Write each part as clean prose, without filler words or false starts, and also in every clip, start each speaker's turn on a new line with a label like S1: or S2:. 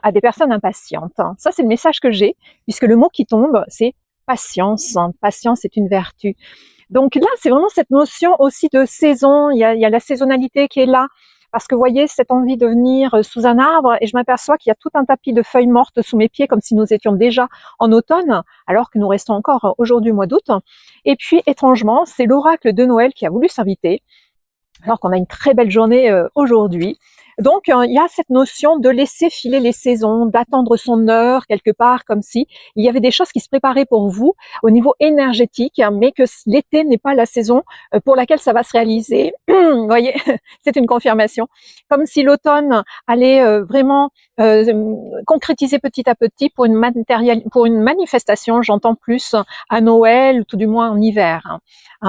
S1: à des personnes impatientes. Ça, c'est le message que j'ai, puisque le mot qui tombe, c'est patience. Patience est une vertu. Donc là, c'est vraiment cette notion aussi de saison. Il y a la saisonnalité qui est là. Parce que vous voyez, cette envie de venir sous un arbre, et je m'aperçois qu'il y a tout un tapis de feuilles mortes sous mes pieds, comme si nous étions déjà en automne, alors que nous restons encore aujourd'hui au mois d'août. Et puis, étrangement, c'est l'oracle de Noël qui a voulu s'inviter, alors qu'on a une très belle journée aujourd'hui. Donc, il y a cette notion de laisser filer les saisons, d'attendre son heure quelque part, comme si il y avait des choses qui se préparaient pour vous au niveau énergétique, mais que l'été n'est pas la saison pour laquelle ça va se réaliser. Vous voyez, c'est une confirmation. Comme si l'automne allait vraiment concrétiser petit à petit pour une manifestation, j'entends plus à Noël, ou tout du moins en hiver.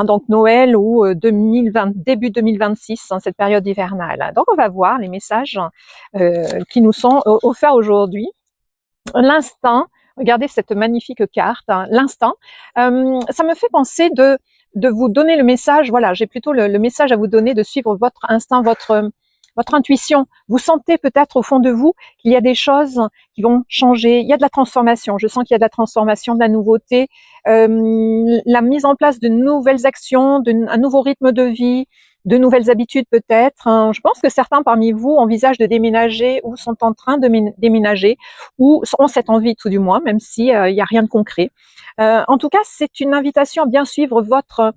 S1: Donc Noël ou début 2026, cette période hivernale. Donc on va voir les messages qui nous sont offerts aujourd'hui. L'instinct, regardez cette magnifique carte, l'instinct, ça me fait penser de vous donner le message, voilà, j'ai plutôt le message à vous donner de suivre votre instinct, votre intuition. Vous sentez peut-être au fond de vous qu'il y a des choses qui vont changer, il y a de la transformation, je sens qu'il y a de la transformation, de la nouveauté, la mise en place de nouvelles actions, un nouveau rythme de vie, de nouvelles habitudes peut-être. Je pense que certains parmi vous envisagent de déménager ou sont en train de déménager ou ont cette envie tout du moins, même si il n'y a rien de concret. En tout cas, c'est une invitation à bien suivre votre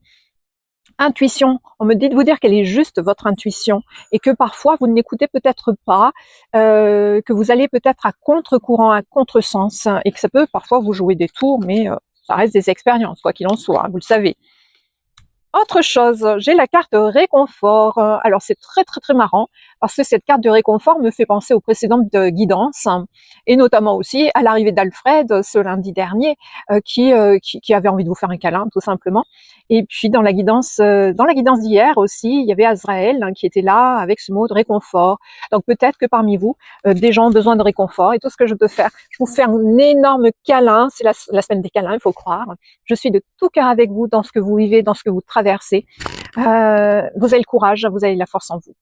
S1: intuition. On me dit de vous dire qu'elle est juste votre intuition et que parfois vous ne l'écoutez peut-être pas, que vous allez peut-être à contre-courant, à contre-sens et que ça peut parfois vous jouer des tours, mais ça reste des expériences, quoi qu'il en soit, vous le savez. Autre chose, j'ai la carte réconfort. Alors c'est très très très marrant parce que cette carte de réconfort me fait penser aux précédentes guidances et notamment aussi à l'arrivée d'Alfred ce lundi dernier qui avait envie de vous faire un câlin tout simplement. Et puis dans la guidance d'hier aussi, il y avait Azraël qui était là avec ce mot de réconfort. Donc peut-être que parmi vous, des gens ont besoin de réconfort et tout ce que je peux faire, je vous fais un énorme câlin. C'est la semaine des câlins, il faut croire. Je suis de tout cœur avec vous dans ce que vous vivez, dans ce que vous traversez. Vous avez le courage, vous avez la force en vous.